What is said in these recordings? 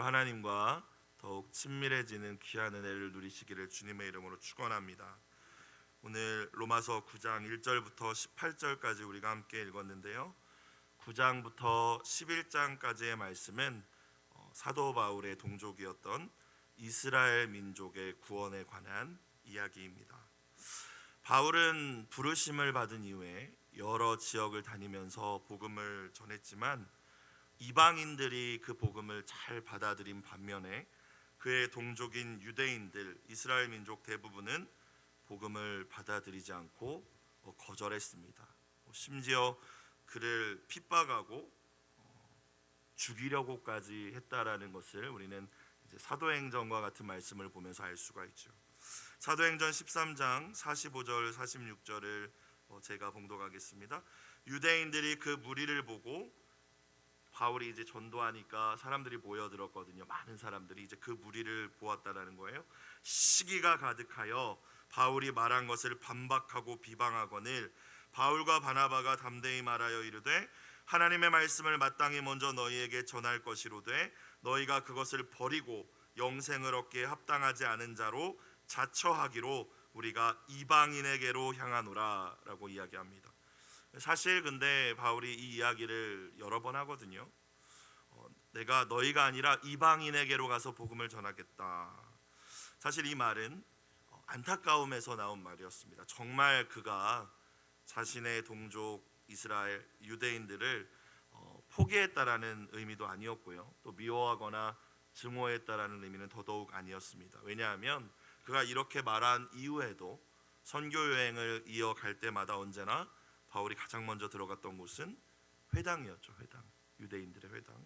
우리 하나님과 더욱 친밀해지는 귀한 은혜를 누리시기를 주님의 이름으로 축원합니다. 오늘 로마서 9장 1절부터 18절까지 우리가 함께 읽었는데요. 9장부터 11장까지의 말씀은 사도 바울의 동족이었던 이스라엘 민족의 구원에 관한 이야기입니다. 바울은 부르심을 받은 이후에 여러 지역을 다니면서 복음을 전했지만 이방인들이 그 복음을 잘 받아들인 반면에 그의 동족인 유대인들, 이스라엘 민족 대부분은 복음을 받아들이지 않고 거절했습니다. 심지어 그를 핍박하고 죽이려고까지 했다라는 것을 우리는 이제 사도행전과 같은 말씀을 보면서 알 수가 있죠. 사도행전 13장 45절 46절을 제가 봉독하겠습니다. 유대인들이 그 무리를 보고 바울이 이제 전도하니까 사람들이 모여들었거든요. 많은 사람들이 이제 그 무리를 보았다라는 거예요. 시기가 가득하여 바울이 말한 것을 반박하고 비방하거늘 바울과 바나바가 담대히 말하여 이르되 하나님의 말씀을 마땅히 먼저 너희에게 전할 것이로되 너희가 그것을 버리고 영생을 얻기에 합당하지 않은 자로 자처하기로 우리가 이방인에게로 향하노라 라고 이야기합니다. 사실 근데 바울이 이 이야기를 여러 번 하거든요. 내가 너희가 아니라 이방인에게로 가서 복음을 전하겠다. 사실 이 말은 안타까움에서 나온 말이었습니다. 정말 그가 자신의 동족 이스라엘 유대인들을 포기했다라는 의미도 아니었고요. 또 미워하거나 증오했다라는 의미는 더더욱 아니었습니다. 왜냐하면 그가 이렇게 말한 이후에도 선교 여행을 이어갈 때마다 언제나 바울이 가장 먼저 들어갔던 곳은 회당이었죠. 회당, 유대인들의 회당.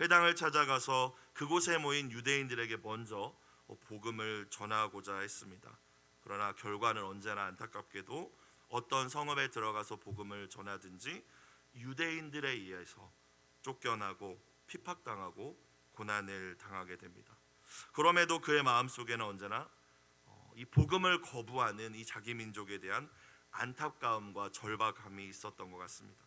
회당을 찾아가서 그곳에 모인 유대인들에게 먼저 복음을 전하고자 했습니다. 그러나 결과는 언제나 안타깝게도 어떤 성읍에 들어가서 복음을 전하든지 유대인들에 의해서 쫓겨나고 핍박당하고 고난을 당하게 됩니다. 그럼에도 그의 마음속에는 언제나 이 복음을 거부하는 이 자기 민족에 대한 안타까움과 절박함이 있었던 것 같습니다.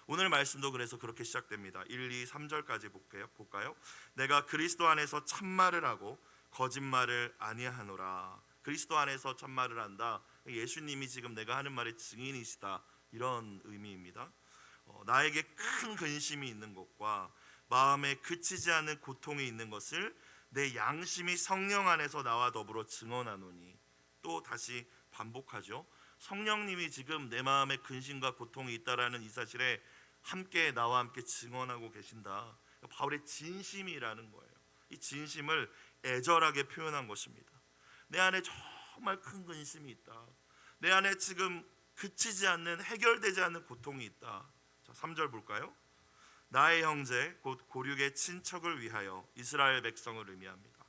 오늘 말씀도 그래서 그렇게 시작됩니다. 1, 2, 3절까지 볼까요? 내가 그리스도 안에서 참말을 하고 거짓말을 아니하노라. 그리스도 안에서 참말을 한다. 예수님이 지금 내가 하는 말의 증인이시다. 이런 의미입니다. 나에게 큰 근심이 있는 것과 마음에 그치지 않는 고통이 있는 것을 내 양심이 성령 안에서 나와 더불어 증언하노니. 또 다시 반복하죠. 성령님이 지금 내 마음에 근심과 고통이 있다라는 이 사실에 함께 나와 함께 증언하고 계신다. 바울의 진심이라는 거예요. 이 진심을 애절하게 표현한 것입니다. 내 안에 정말 큰 근심이 있다. 내 안에 지금 그치지 않는 해결되지 않는 고통이 있다. 자, 3절 볼까요? 나의 형제 곧 고륙의 친척을 위하여 이스라엘 백성을 의미합니다.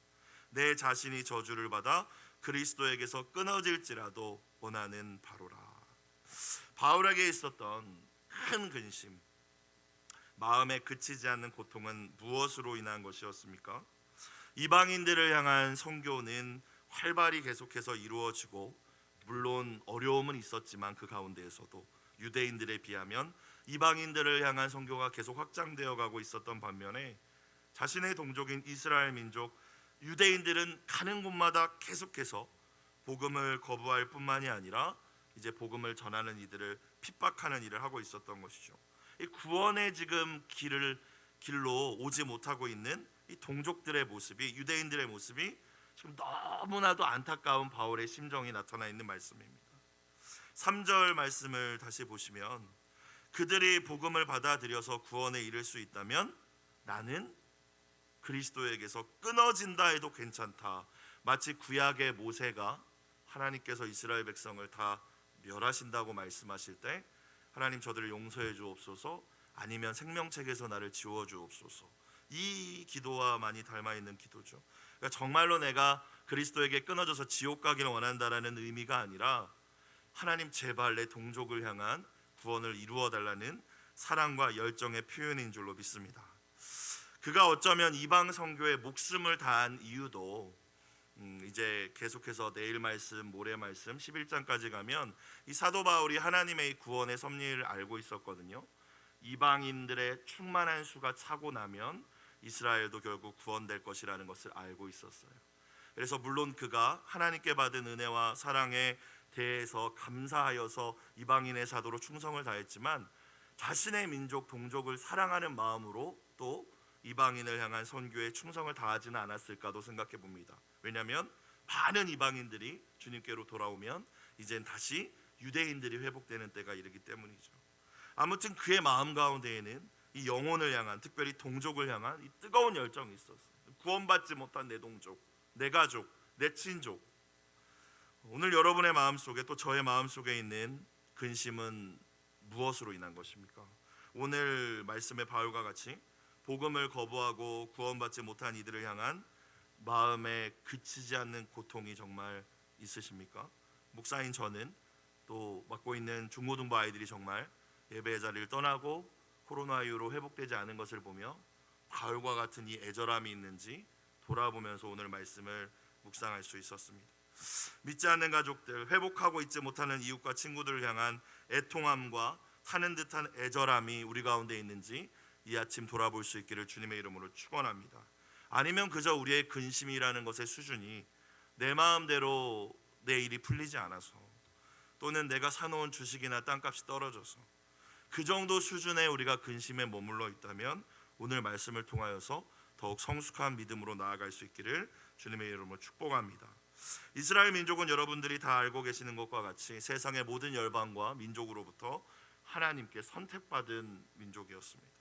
내 자신이 저주를 받아 그리스도에게서 끊어질지라도 원하는 바로라. 바울에게 있었던 큰 근심, 마음에 그치지 않는 고통은 무엇으로 인한 것이었습니까? 이방인들을 향한 선교는 활발히 계속해서 이루어지고 물론 어려움은 있었지만 그 가운데에서도 유대인들에 비하면 이방인들을 향한 선교가 계속 확장되어 가고 있었던 반면에 자신의 동족인 이스라엘 민족 유대인들은 가는 곳마다 계속해서 복음을 거부할 뿐만이 아니라 이제 복음을 전하는 이들을 핍박하는 일을 하고 있었던 것이죠. 이 구원의 지금 길로 오지 못하고 있는 이 동족들의 모습이, 유대인들의 모습이 지금 너무나도 안타까운 바울의 심정이 나타나 있는 말씀입니다. 3절 말씀을 다시 보시면 그들이 복음을 받아들여서 구원에 이를 수 있다면 나는 그리스도에게서 끊어진다 해도 괜찮다. 마치 구약의 모세가 하나님께서 이스라엘 백성을 다 멸하신다고 말씀하실 때 하나님 저들을 용서해 주옵소서, 아니면 생명책에서 나를 지워 주옵소서. 이 기도와 많이 닮아 있는 기도죠. 그러니까 정말로 내가 그리스도에게 끊어져서 지옥 가기를 원한다라는 의미가 아니라 하나님 제발 내 동족을 향한 구원을 이루어 달라는 사랑과 열정의 표현인 줄로 믿습니다. 그가 어쩌면 이방 선교에 목숨을 다한 이유도 이제 계속해서 내일 말씀, 모레 말씀 11장까지 가면 이 사도 바울이 하나님의 구원의 섭리를 알고 있었거든요. 이방인들의 충만한 수가 차고 나면 이스라엘도 결국 구원될 것이라는 것을 알고 있었어요. 그래서 물론 그가 하나님께 받은 은혜와 사랑에 대해서 감사하여서 이방인의 사도로 충성을 다했지만 자신의 민족 동족을 사랑하는 마음으로 또 이방인을 향한 선교에 충성을 다하지는 않았을까도 생각해 봅니다. 왜냐하면 많은 이방인들이 주님께로 돌아오면 이젠 다시 유대인들이 회복되는 때가 이르기 때문이죠. 아무튼 그의 마음 가운데에는 이 영혼을 향한, 특별히 동족을 향한 이 뜨거운 열정이 있었어요. 구원받지 못한 내 동족, 내 가족, 내 친족. 오늘 여러분의 마음속에 또 저의 마음속에 있는 근심은 무엇으로 인한 것입니까? 오늘 말씀의 바울과 같이 복음을 거부하고 구원받지 못한 이들을 향한 마음에 그치지 않는 고통이 정말 있으십니까? 목사인 저는 또 맡고 있는 중고등부 아이들이 정말 예배의 자리를 떠나고 코로나 이후로 회복되지 않은 것을 보며 바울과 같은 이 애절함이 있는지 돌아보면서 오늘 말씀을 묵상할 수 있었습니다. 믿지 않는 가족들, 회복하고 있지 못하는 이웃과 친구들을 향한 애통함과 타는 듯한 애절함이 우리 가운데 있는지 이 아침 돌아볼 수 있기를 주님의 이름으로 축원합니다. 아니면 그저 우리의 근심이라는 것의 수준이 내 마음대로 내 일이 풀리지 않아서, 또는 내가 사놓은 주식이나 땅값이 떨어져서 그 정도 수준의 우리가 근심에 머물러 있다면 오늘 말씀을 통하여서 더욱 성숙한 믿음으로 나아갈 수 있기를 주님의 이름으로 축복합니다. 이스라엘 민족은 여러분들이 다 알고 계시는 것과 같이 세상의 모든 열방과 민족으로부터 하나님께 선택받은 민족이었습니다.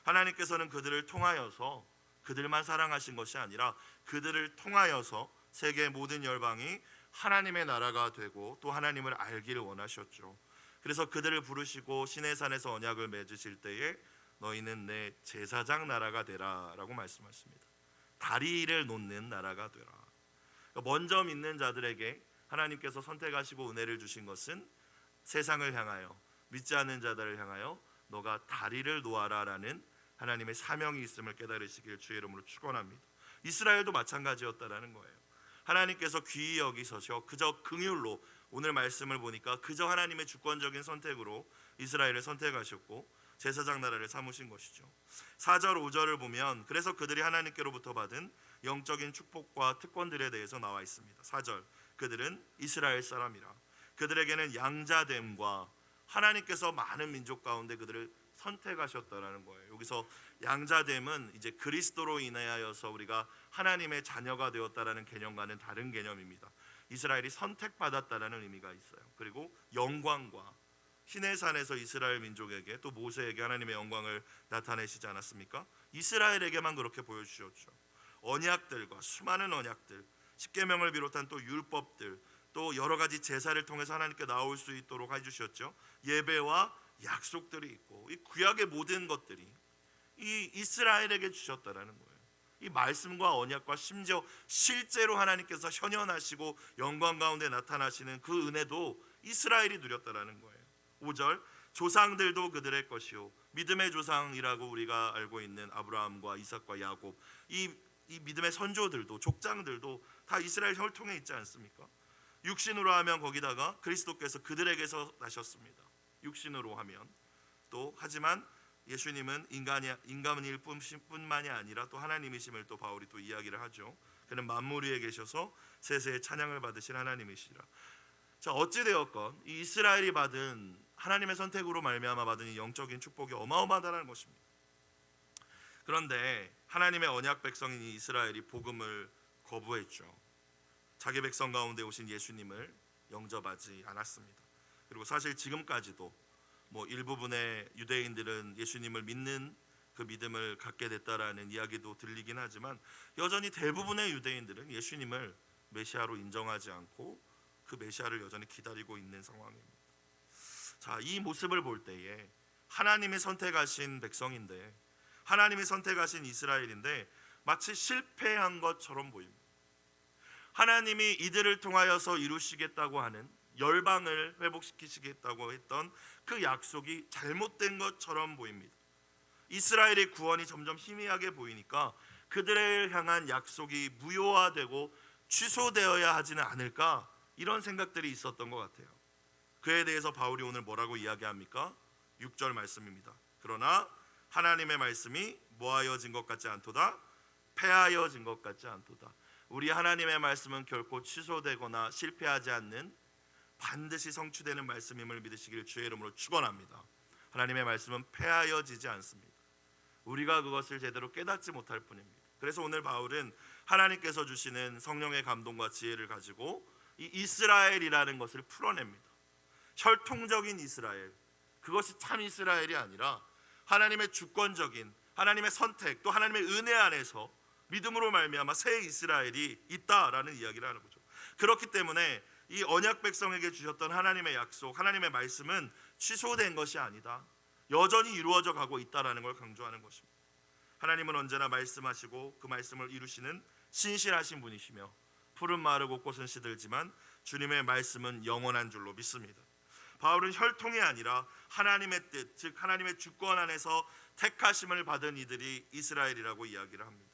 하나님께서는 그들을 통하여서 그들만 사랑하신 것이 아니라 그들을 통하여서 세계 모든 열방이 하나님의 나라가 되고 또 하나님을 알기를 원하셨죠. 그래서 그들을 부르시고 시내산에서 언약을 맺으실 때에 너희는 내 제사장 나라가 되라 라고 말씀하십니다. 다리를 놓는 나라가 되라. 먼저 믿는 자들에게 하나님께서 선택하시고 은혜를 주신 것은 세상을 향하여, 믿지 않는 자들을 향하여 너가 다리를 놓아라 라는 하나님의 사명이 있음을 깨달으시길 주의 이름으로 축원합니다. 이스라엘도 마찬가지였다라는 거예요. 하나님께서 귀히 여기셔서 그저 긍휼로, 오늘 말씀을 보니까 그저 하나님의 주권적인 선택으로 이스라엘을 선택하셨고 제사장 나라를 삼으신 것이죠. 4절 5절을 보면 그래서 그들이 하나님께로부터 받은 영적인 축복과 특권들에 대해서 나와 있습니다. 4절, 그들은 이스라엘 사람이라. 그들에게는 양자됨과 하나님께서 많은 민족 가운데 그들을 선택하셨다라는 거예요. 여기서 양자됨은 이제 그리스도로 인하여서 우리가 하나님의 자녀가 되었다라는 개념과는 다른 개념입니다. 이스라엘이 선택받았다라는 의미가 있어요. 그리고 영광과, 시내산에서 이스라엘 민족에게 또 모세에게 하나님의 영광을 나타내시지 않았습니까? 이스라엘에게만 그렇게 보여주셨죠. 언약들과 수많은 언약들, 십계명을 비롯한 또 율법들, 또 여러 가지 제사를 통해서 하나님께 나올 수 있도록 해주셨죠. 예배와 약속들이 있고 이 구약의 모든 것들이 이 이스라엘에게 주셨다라는 거예요. 이 말씀과 언약과 심지어 실제로 하나님께서 현현하시고 영광 가운데 나타나시는 그 은혜도 이스라엘이 누렸다라는 거예요. 5절, 조상들도 그들의 것이요 믿음의 조상이라고 우리가 알고 있는 아브라함과 이삭과 야곱, 이 믿음의 선조들도, 족장들도 다 이스라엘 혈통에 있지 않습니까? 육신으로 하면 거기다가 그리스도께서 그들에게서 나셨습니다. 육신으로 하면 또, 하지만 예수님은 인간일 뿐만이 아니라 또 하나님이심을 또 바울이 또 이야기를 하죠. 그는 만물 위에 계셔서 세세의 찬양을 받으신 하나님이시라. 자, 어찌 되었건 이 이스라엘이 받은 하나님의 선택으로 말미암아 받은 이 영적인 축복이 어마어마하다는 것입니다. 그런데 하나님의 언약 백성인 이 이스라엘이 복음을 거부했죠. 자기 백성 가운데 오신 예수님을 영접하지 않았습니다. 그리고 사실 지금까지도 일부분의 유대인들은 예수님을 믿는 그 믿음을 갖게 됐다라는 이야기도 들리긴 하지만 여전히 대부분의 유대인들은 예수님을 메시아로 인정하지 않고 그 메시아를 여전히 기다리고 있는 상황입니다. 자, 이 모습을 볼 때에 하나님이 선택하신 백성인데, 하나님이 선택하신 이스라엘인데 마치 실패한 것처럼 보입니다. 하나님이 이들을 통하여서 이루시겠다고 하는, 열방을 회복시키시겠다고 했던 그 약속이 잘못된 것처럼 보입니다. 이스라엘의 구원이 점점 희미하게 보이니까 그들을 향한 약속이 무효화되고 취소되어야 하지는 않을까, 이런 생각들이 있었던 것 같아요. 그에 대해서 바울이 오늘 뭐라고 이야기합니까? 6절 말씀입니다. 그러나 하나님의 말씀이 뭐하여진 것 같지 않도다? 패하여진 것 같지 않도다. 우리 하나님의 말씀은 결코 취소되거나 실패하지 않는 반드시 성취되는 말씀임을 믿으시길 주의 이름으로 축원합니다. 하나님의 말씀은 패하여지지 않습니다. 우리가 그것을 제대로 깨닫지 못할 뿐입니다. 그래서 오늘 바울은 하나님께서 주시는 성령의 감동과 지혜를 가지고 이 이스라엘이라는 것을 풀어냅니다. 혈통적인 이스라엘, 그것이 참 이스라엘이 아니라 하나님의 주권적인 하나님의 선택, 또 하나님의 은혜 안에서 믿음으로 말미암아 새 이스라엘이 있다라는 이야기를 하는 거죠. 그렇기 때문에 이 언약 백성에게 주셨던 하나님의 약속, 하나님의 말씀은 취소된 것이 아니다, 여전히 이루어져 가고 있다라는 걸 강조하는 것입니다. 하나님은 언제나 말씀하시고 그 말씀을 이루시는 신실하신 분이시며 풀은 마르고 꽃은 시들지만 주님의 말씀은 영원한 줄로 믿습니다. 바울은 혈통이 아니라 하나님의 뜻, 즉 하나님의 주권 안에서 택하심을 받은 이들이 이스라엘이라고 이야기를 합니다.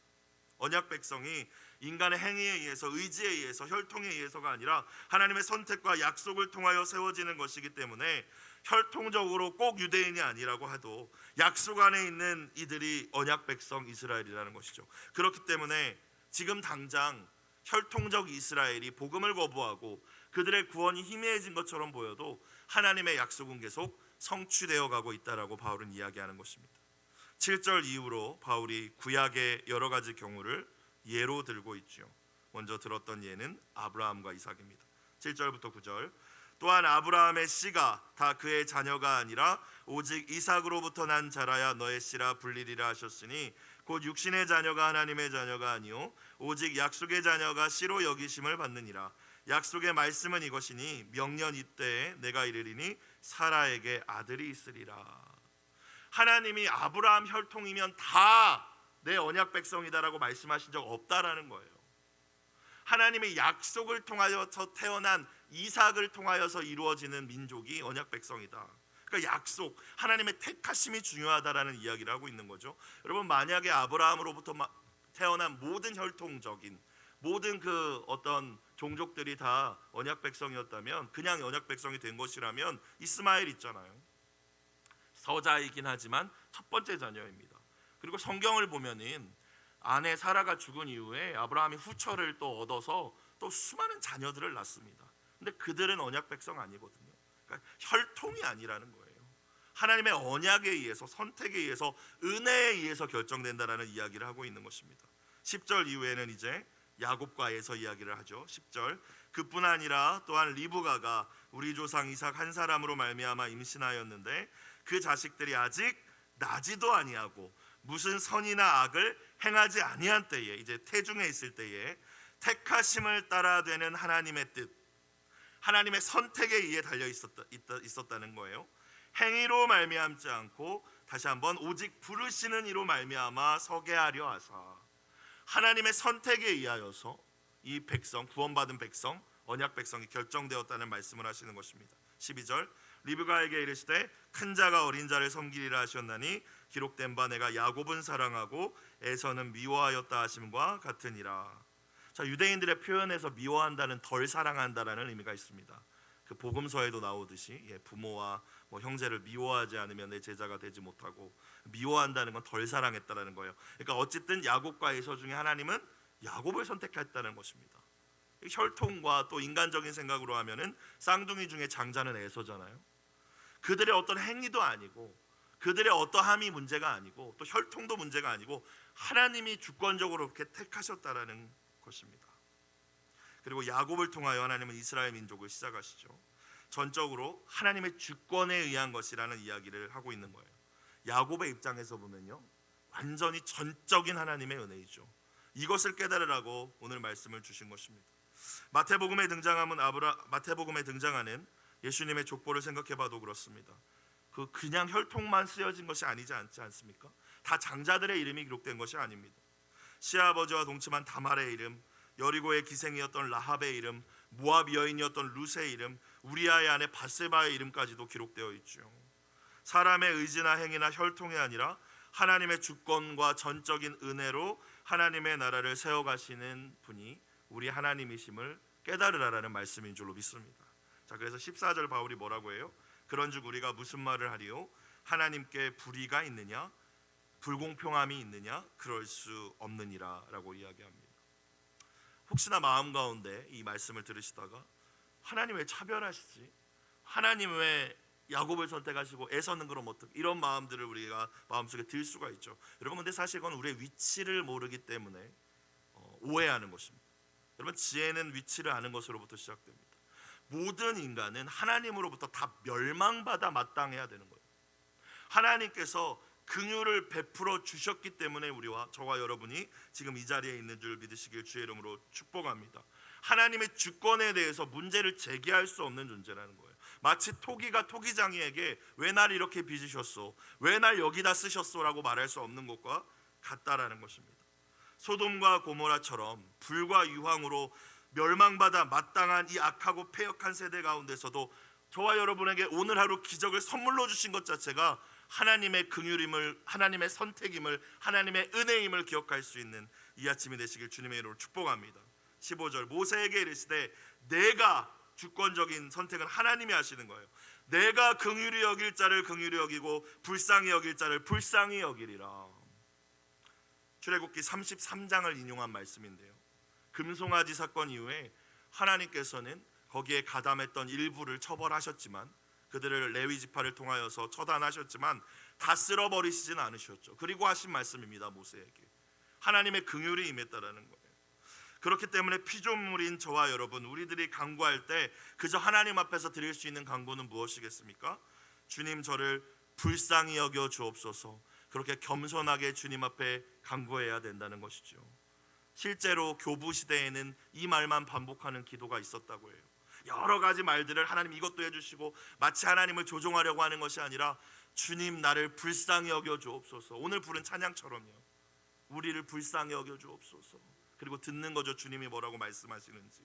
언약 백성이 인간의 행위에 의해서, 의지에 의해서, 혈통에 의해서가 아니라 하나님의 선택과 약속을 통하여 세워지는 것이기 때문에 혈통적으로 꼭 유대인이 아니라고 해도 약속 안에 있는 이들이 언약 백성 이스라엘이라는 것이죠. 그렇기 때문에 지금 당장 혈통적 이스라엘이 복음을 거부하고 그들의 구원이 희미해진 것처럼 보여도 하나님의 약속은 계속 성취되어 가고 있다라고 바울은 이야기하는 것입니다. 7절 이후로 바울이 구약의 여러 가지 경우를 예로 들고 있죠. 먼저 들었던 예는 아브라함과 이삭입니다. 7절부터 9절. 또한 아브라함의 씨가 다 그의 자녀가 아니라 오직 이삭으로부터 난 자라야 너의 씨라 불리리라 하셨으니 곧 육신의 자녀가 하나님의 자녀가 아니요 오직 약속의 자녀가 씨로 여기심을 받느니라. 약속의 말씀은 이것이니 명년 이때에 내가 이르리니 사라에게 아들이 있으리라. 하나님이 아브라함 혈통이면 다 내 언약 백성이다라고 말씀하신 적 없다라는 거예요. 하나님의 약속을 통하여서 태어난 이삭을 통하여서 이루어지는 민족이 언약 백성이다. 그러니까 약속, 하나님의 택하심이 중요하다라는 이야기를 하고 있는 거죠. 여러분, 만약에 아브라함으로부터 태어난 모든 혈통적인 모든 그 어떤 종족들이 다 언약 백성이었다면, 그냥 언약 백성이 된 것이라면 이스마엘 있잖아요. 서자이긴 하지만 첫 번째 자녀입니다. 그리고 성경을 보면은 아내 사라가 죽은 이후에 아브라함이 후처를 또 얻어서 또 수많은 자녀들을 낳습니다. 근데 그들은 언약 백성 아니거든요. 그러니까 혈통이 아니라는 거예요. 하나님의 언약에 의해서, 선택에 의해서, 은혜에 의해서 결정된다라는 이야기를 하고 있는 것입니다. 10절 이후에는 이제 야곱과 에서 이야기를 하죠. 10절. 그뿐 아니라 또한 리브가가 우리 조상 이삭 한 사람으로 말미암아 임신하였는데 그 자식들이 아직 나지도 아니하고 무슨 선이나 악을 행하지 아니한 때에, 이제 태중에 있을 때에 택하심을 따라 되는 하나님의 뜻, 하나님의 선택에 의해 달려 있었다는 거예요. 행위로 말미암지 않고, 다시 한번, 오직 부르시는 이로 말미암아 서게 하려 하사, 하나님의 선택에 의하여서 이 백성, 구원받은 백성, 언약 백성이 결정되었다는 말씀을 하시는 것입니다. 12절. 리브가에게 이르시되 큰 자가 어린 자를 섬기리라 하셨나니 기록된 바 내가 야곱은 사랑하고 에서는 미워하였다 하심과 같으니라. 자, 유대인들의 표현에서 미워한다는 덜 사랑한다라는 의미가 있습니다. 그 복음서에도 나오듯이 부모와 형제를 미워하지 않으면 내 제자가 되지 못하고, 미워한다는 건 덜 사랑했다라는 거예요. 그러니까 어쨌든 야곱과 에서 중에 하나님은 야곱을 선택했다는 것입니다. 혈통과 또 인간적인 생각으로 하면은 쌍둥이 중에 장자는 에서잖아요. 그들의 어떤 행위도 아니고, 그들의 어떠함이 문제가 아니고, 또 혈통도 문제가 아니고, 하나님이 주권적으로 그렇게 택하셨다라는 것입니다. 그리고 야곱을 통하여 하나님은 이스라엘 민족을 시작하시죠. 전적으로 하나님의 주권에 의한 것이라는 이야기를 하고 있는 거예요. 야곱의 입장에서 보면요, 완전히 전적인 하나님의 은혜이죠. 이것을 깨달으라고 오늘 말씀을 주신 것입니다. 마태복음에 등장하는 예수님의 족보를 생각해봐도 그렇습니다. 그냥 혈통만 쓰여진 것이 아니지 않습니까? 다 장자들의 이름이 기록된 것이 아닙니다. 시아버지와 동침한 다말의 이름, 여리고의 기생이었던 라합의 이름, 모압 여인이었던 룻의 이름, 우리아의 아내 바세바의 이름까지도 기록되어 있죠. 사람의 의지나 행위나 혈통이 아니라 하나님의 주권과 전적인 은혜로 하나님의 나라를 세워가시는 분이 우리 하나님이심을 깨달으라라는 말씀인 줄로 믿습니다. 자, 그래서 14절 바울이 뭐라고 해요? 그런즉 우리가 무슨 말을 하리요? 하나님께 불의가 있느냐? 불공평함이 있느냐? 그럴 수 없느니라 라고 이야기합니다. 혹시나 마음 가운데 이 말씀을 들으시다가 하나님 왜 차별하시지? 하나님 왜 야곱을 선택하시고 에서는 그럼 어떻게? 이런 마음들을 우리가 마음속에 들 수가 있죠. 여러분, 근데 사실 그건 우리의 위치를 모르기 때문에 오해하는 것입니다. 여러분, 지혜는 위치를 아는 것으로부터 시작됩니다. 모든 인간은 하나님으로부터 다 멸망받아 마땅해야 되는 거예요. 하나님께서 긍휼을 베풀어 주셨기 때문에 저와 여러분이 지금 이 자리에 있는 줄 믿으시길 주의 이름으로 축복합니다. 하나님의 주권에 대해서 문제를 제기할 수 없는 존재라는 거예요. 마치 토기가 토기장이에게 왜 날 이렇게 빚으셨소? 왜 날 여기다 쓰셨소? 라고 말할 수 없는 것과 같다라는 것입니다. 소돔과 고모라처럼 불과 유황으로 멸망받아 마땅한 이 악하고 패역한 세대 가운데서도 저와 여러분에게 오늘 하루 기적을 선물로 주신 것 자체가 하나님의 긍휼임을, 하나님의 선택임을, 하나님의 은혜임을 기억할 수 있는 이 아침이 되시길 주님의 이름으로 축복합니다. 15절, 모세에게 이르시되 내가, 주권적인 선택은 하나님이 하시는 거예요. 내가 긍휼히 여길 자를 긍휼히 여기고 불쌍히 여길 자를 불쌍히 여기리라. 출애굽기 33장을 인용한 말씀인데요, 금송아지 사건 이후에 하나님께서는 거기에 가담했던 일부를 처벌하셨지만, 그들을 레위 지파를 통하여서 처단하셨지만 다 쓸어버리시진 않으셨죠. 그리고 하신 말씀입니다. 모세에게 하나님의 긍휼이 임했다라는 거예요. 그렇기 때문에 피조물인 저와 여러분, 우리들이 간구할 때 그저 하나님 앞에서 드릴 수 있는 간구는 무엇이겠습니까? 주님, 저를 불쌍히 여겨 주옵소서. 그렇게 겸손하게 주님 앞에 간구해야 된다는 것이죠. 실제로 교부 시대에는 이 말만 반복하는 기도가 있었다고 해요. 여러 가지 말들을 하나님 이것도 해주시고 마치 하나님을 조종하려고 하는 것이 아니라 주님, 나를 불쌍히 여겨 주옵소서. 오늘 부른 찬양처럼요, 우리를 불쌍히 여겨 주옵소서. 그리고 듣는 거죠. 주님이 뭐라고 말씀하시는지.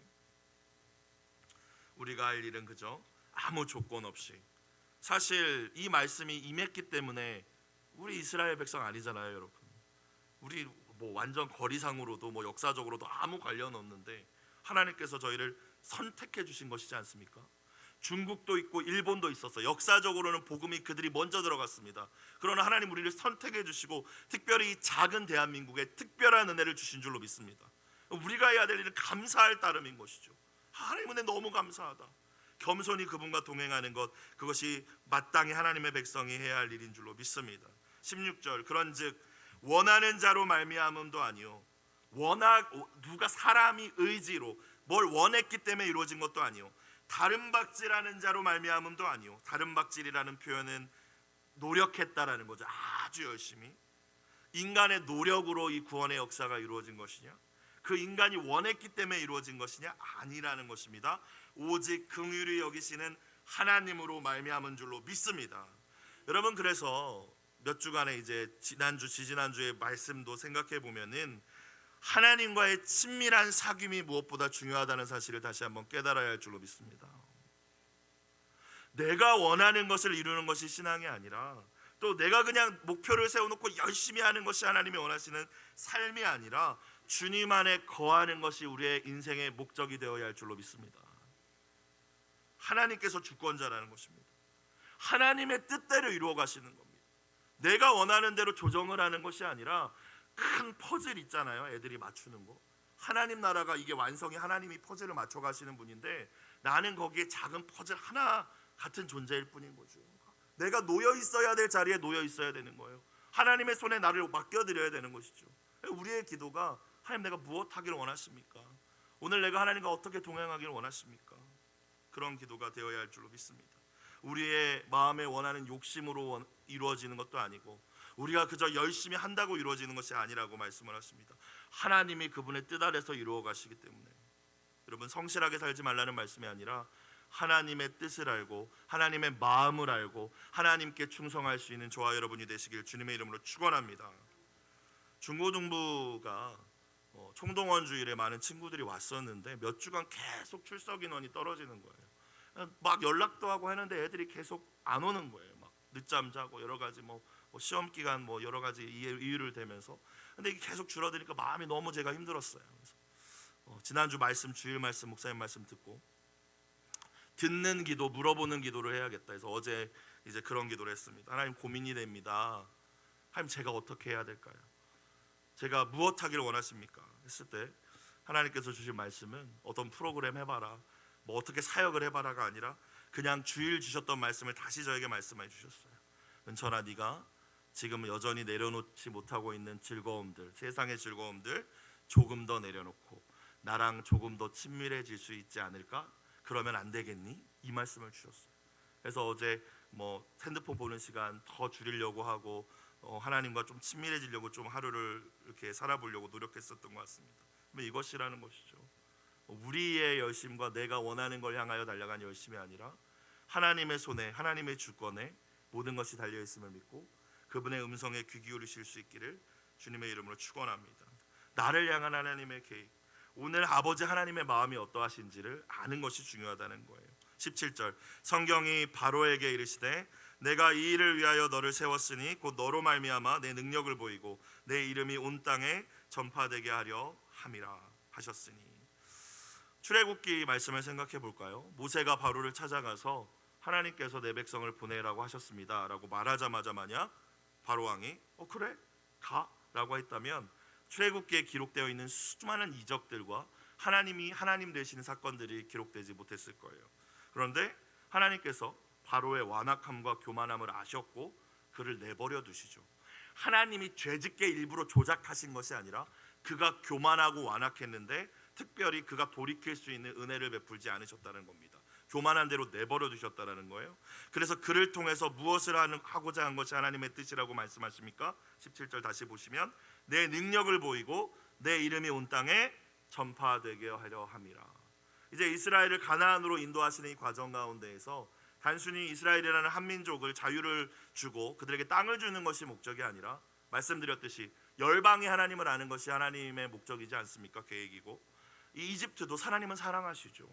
우리가 할 일은 그저 아무 조건 없이, 사실 이 말씀이 임했기 때문에 우리 이스라엘 백성 아니잖아요, 여러분. 우리 뭐 완전 거리상으로도 뭐 역사적으로도 아무 관련 없는데 하나님께서 저희를 선택해 주신 것이지 않습니까? 중국도 있고 일본도 있었어. 역사적으로는 복음이 그들이 먼저 들어갔습니다. 그러나 하나님 우리를 선택해 주시고 특별히 이 작은 대한민국에 특별한 은혜를 주신 줄로 믿습니다. 우리가 해야 될 일은 감사할 따름인 것이죠. 하나님 은혜 너무 감사하다. 겸손히 그분과 동행하는 것, 그것이 마땅히 하나님의 백성이 해야 할 일인 줄로 믿습니다. 16절, 그런즉 원하는 자로 말미암음도 아니요, 누가 사람이 의지로 뭘 원했기 때문에 이루어진 것도 아니요, 다른 박질하는 자로 말미암음도 아니요. 다른 박질이라는 표현은 노력했다라는 거죠. 아주 열심히. 인간의 노력으로 이 구원의 역사가 이루어진 것이냐? 그 인간이 원했기 때문에 이루어진 것이냐? 아니라는 것입니다. 오직 긍휼히 여기시는 하나님으로 말미암은 줄로 믿습니다. 여러분, 그래서 몇 주간의 이제 지난주, 지지난주의 말씀도 생각해 보면은 하나님과의 친밀한 사귐이 무엇보다 중요하다는 사실을 다시 한번 깨달아야 할 줄로 믿습니다. 내가 원하는 것을 이루는 것이 신앙이 아니라, 또 내가 그냥 목표를 세워놓고 열심히 하는 것이 하나님이 원하시는 삶이 아니라 주님 안에 거하는 것이 우리의 인생의 목적이 되어야 할 줄로 믿습니다. 하나님께서 주권자라는 것입니다. 하나님의 뜻대로 이루어 가시는 겁니다. 내가 원하는 대로 조정을 하는 것이 아니라, 큰 퍼즐 있잖아요, 애들이 맞추는 거. 하나님 나라가 이게 완성이 하나님이 퍼즐을 맞춰 가시는 분인데 나는 거기에 작은 퍼즐 하나 같은 존재일 뿐인 거죠. 내가 놓여 있어야 될 자리에 놓여 있어야 되는 거예요. 하나님의 손에 나를 맡겨드려야 되는 것이죠. 우리의 기도가, 하나님 내가 무엇 하기를 원하십니까? 오늘 내가 하나님과 어떻게 동행하기를 원하십니까? 그런 기도가 되어야 할 줄로 믿습니다. 우리의 마음에 원하는 욕심으로 이루어지는 것도 아니고, 우리가 그저 열심히 한다고 이루어지는 것이 아니라고 말씀을 하십니다. 하나님이 그분의 뜻 아래서 이루어 가시기 때문에, 여러분, 성실하게 살지 말라는 말씀이 아니라 하나님의 뜻을 알고 하나님의 마음을 알고 하나님께 충성할 수 있는 저와 여러분이 되시길 주님의 이름으로 축원합니다. 중고등부가 총동원 주일에 많은 친구들이 왔었는데 몇 주간 계속 출석 인원이 떨어지는 거예요. 막 연락도 하고 하는데 애들이 계속 안 오는 거예요. 막 늦잠 자고 여러 가지 뭐 시험 기간 뭐 여러 가지 이유를 대면서. 근데 이게 계속 줄어드니까 마음이 너무 제가 힘들었어요. 그래서 지난주 말씀, 주일 말씀, 목사님 말씀 듣고 듣는 기도, 물어보는 기도를 해야겠다 해서 어제 이제 그런 기도를 했습니다. 하나님, 고민이 됩니다. 하나님 제가 어떻게 해야 될까요? 제가 무엇 하기를 원하십니까? 했을 때 하나님께서 주신 말씀은 어떤 프로그램 해봐라, 뭐 어떻게 사역을 해봐라가 아니라 그냥 주일 주셨던 말씀을 다시 저에게 말씀해 주셨어요. 은철아, 네가 지금 여전히 내려놓지 못하고 있는 즐거움들, 세상의 즐거움들 조금 더 내려놓고 나랑 조금 더 친밀해질 수 있지 않을까? 그러면 안 되겠니? 이 말씀을 주셨어요. 그래서 어제 뭐 핸드폰 보는 시간 더 줄이려고 하고 하나님과 좀 친밀해지려고 좀 하루를 이렇게 살아보려고 노력했었던 것 같습니다. 이것이라는 것이죠. 우리의 열심과 내가 원하는 걸 향하여 달려간 열심이 아니라 하나님의 손에, 하나님의 주권에 모든 것이 달려 있음을 믿고 그분의 음성에 귀 기울이실 수 있기를 주님의 이름으로 축원합니다. 나를 향한 하나님의 계획, 오늘 아버지 하나님의 마음이 어떠하신지를 아는 것이 중요하다는 거예요. 17절, 성경이 바로에게 이르시되 내가 이 일을 위하여 너를 세웠으니 곧 너로 말미암아 내 능력을 보이고 내 이름이 온 땅에 전파되게 하려 함이라 하셨으니. 출애굽기 말씀을 생각해 볼까요? 모세가 바로를 찾아가서 하나님께서 내 백성을 보내라고 하셨습니다 라고 말하자마자 마냐 바로 왕이 그래 가 라고 했다면 출애굽기에 기록되어 있는 수많은 이적들과 하나님이 하나님 되시는 사건들이 기록되지 못했을 거예요. 그런데 하나님께서 바로의 완악함과 교만함을 아셨고 그를 내버려 두시죠. 하나님이 죄짓게 일부러 조작하신 것이 아니라 그가 교만하고 완악했는데 특별히 그가 돌이킬 수 있는 은혜를 베풀지 않으셨다는 겁니다. 교만한 대로 내버려 두셨다는 거예요. 그래서 그를 통해서 무엇을 하고자 한 것이 하나님의 뜻이라고 말씀하십니까? 17절 다시 보시면 내 능력을 보이고 내 이름이 온 땅에 전파되게 하려 함이라. 이제 이스라엘을 가나안으로 인도하시는 이 과정 가운데에서 단순히 이스라엘이라는 한 민족을 자유를 주고 그들에게 땅을 주는 것이 목적이 아니라 말씀드렸듯이 열방이 하나님을 아는 것이 하나님의 목적이지 않습니까? 계획이고 이 이집트도 하나님은 사랑하시죠.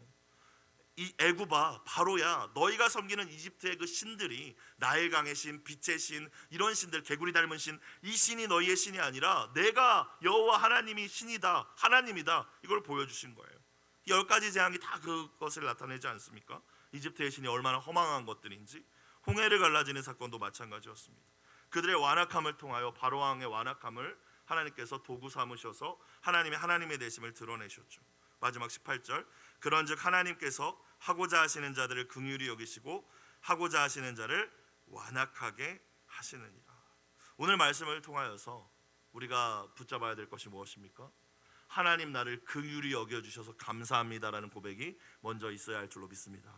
이 애굽아 바로야 너희가 섬기는 이집트의 그 신들이 나일강의 신, 빛의 신, 이런 신들, 개구리 닮은 신, 이 신이 너희의 신이 아니라 내가 여호와 하나님이 신이다, 하나님이다, 이걸 보여주신 거예요. 10가지 재앙이 다 그것을 나타내지 않습니까? 이집트의 신이 얼마나 허망한 것들인지. 홍해를 갈라지는 사건도 마찬가지였습니다. 그들의 완악함을 통하여 바로왕의 완악함을 하나님께서 도구 삼으셔서 하나님의 되심을 드러내셨죠. 마지막 18절, 그런즉 하나님께서 하고자 하시는 자들을 긍휼히 여기시고 하고자 하시는 자를 완악하게 하시느니라. 오늘 말씀을 통하여서 우리가 붙잡아야 될 것이 무엇입니까? 하나님 나를 긍휼히 여겨주셔서 감사합니다라는 고백이 먼저 있어야 할 줄로 믿습니다.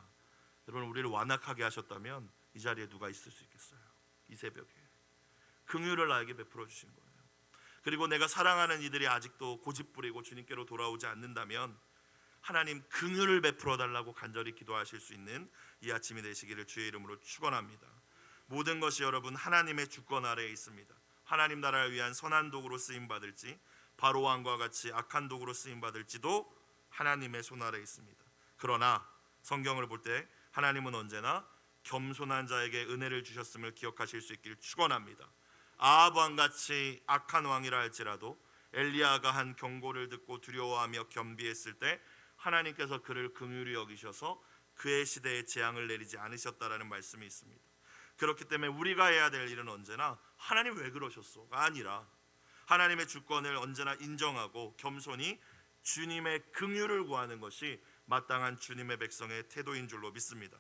여러분, 우리를 완악하게 하셨다면 이 자리에 누가 있을 수 있겠어요? 이 새벽에 긍휼을 나에게 베풀어 주신 거예요. 그리고 내가 사랑하는 이들이 아직도 고집부리고 주님께로 돌아오지 않는다면 하나님 긍휼을 베풀어 달라고 간절히 기도하실 수 있는 이 아침이 되시기를 주의 이름으로 축원합니다. 모든 것이 여러분 하나님의 주권 아래에 있습니다. 하나님 나라를 위한 선한 도구로 쓰임 받을지 바로 왕과 같이 악한 도구로 쓰임 받을지도 하나님의 손 아래에 있습니다. 그러나 성경을 볼 때 하나님은 언제나 겸손한 자에게 은혜를 주셨음을 기억하실 수 있기를 축원합니다. 아합 왕같이 악한 왕이라 할지라도 엘리야가 한 경고를 듣고 두려워하며 겸비했을 때 하나님께서 그를 긍휼히 여기셔서 그의 시대에 재앙을 내리지 않으셨다라는 말씀이 있습니다. 그렇기 때문에 우리가 해야 될 일은 언제나 하나님 왜 그러셨어가 아니라 하나님의 주권을 언제나 인정하고 겸손히 주님의 긍휼을 구하는 것이 마땅한 주님의 백성의 태도인 줄로 믿습니다.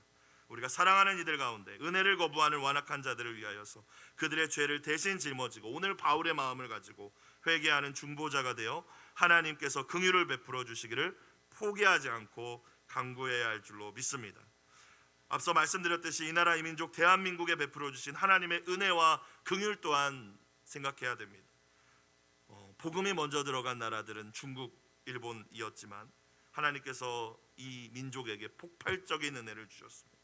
우리가 사랑하는 이들 가운데 은혜를 거부하는 완악한 자들을 위하여서 그들의 죄를 대신 짊어지고 오늘 바울의 마음을 가지고 회개하는 중보자가 되어 하나님께서 긍휼을 베풀어 주시기를 포기하지 않고 간구해야 할 줄로 믿습니다. 앞서 말씀드렸듯이 이 나라 이 민족 대한민국에 베풀어 주신 하나님의 은혜와 긍휼 또한 생각해야 됩니다. 복음이 먼저 들어간 나라들은 중국, 일본이었지만 하나님께서 이 민족에게 폭발적인 은혜를 주셨습니다.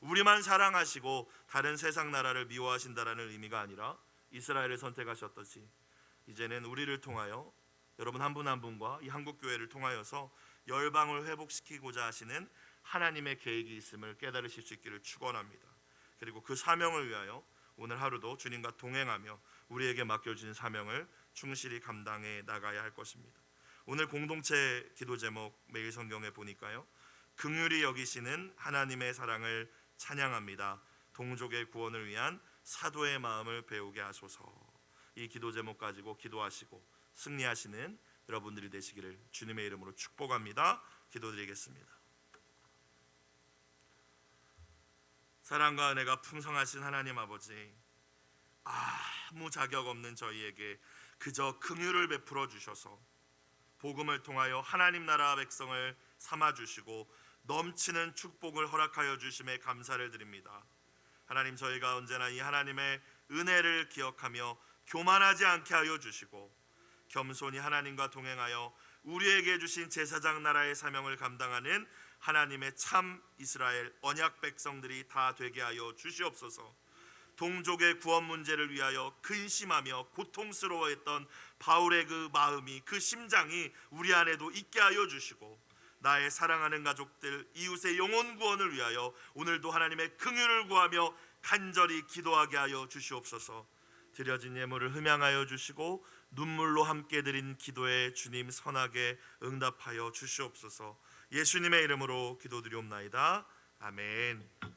우리만 사랑하시고 다른 세상 나라를 미워하신다라는 의미가 아니라 이스라엘을 선택하셨듯이 이제는 우리를 통하여 여러분 한 분 한 분과 이 한국교회를 통하여서 열방을 회복시키고자 하시는 하나님의 계획이 있음을 깨달으실 수 있기를 축원합니다. 그리고 그 사명을 위하여 오늘 하루도 주님과 동행하며 우리에게 맡겨주신 사명을 충실히 감당해 나가야 할 것입니다. 오늘 공동체 기도 제목 매일 성경에 보니까요, 긍휼히 여기시는 하나님의 사랑을 찬양합니다. 동족의 구원을 위한 사도의 마음을 배우게 하소서. 이 기도 제목 가지고 기도하시고 승리하시는 여러분들이 되시기를 주님의 이름으로 축복합니다. 기도드리겠습니다. 사랑과 은혜가 풍성하신 하나님 아버지, 아무 자격 없는 저희에게 그저 긍휼을 베풀어 주셔서 복음을 통하여 하나님 나라 백성을 삼아 주시고 넘치는 축복을 허락하여 주심에 감사를 드립니다. 하나님, 저희가 언제나 이 하나님의 은혜를 기억하며 교만하지 않게 하여 주시고 겸손히 하나님과 동행하여 우리에게 주신 제사장 나라의 사명을 감당하는 하나님의 참 이스라엘 언약 백성들이 다 되게 하여 주시옵소서. 동족의 구원 문제를 위하여 근심하며 고통스러워했던 바울의 그 마음이, 그 심장이 우리 안에도 있게 하여 주시고 나의 사랑하는 가족들, 이웃의 영혼 구원을 위하여 오늘도 하나님의 긍휼을 구하며 간절히 기도하게 하여 주시옵소서. 드려진 예물을 흠양하여 주시고 눈물로 함께 드린 기도에 주님 선하게 응답하여 주시옵소서. 예수님의 이름으로 기도드리옵나이다. 아멘.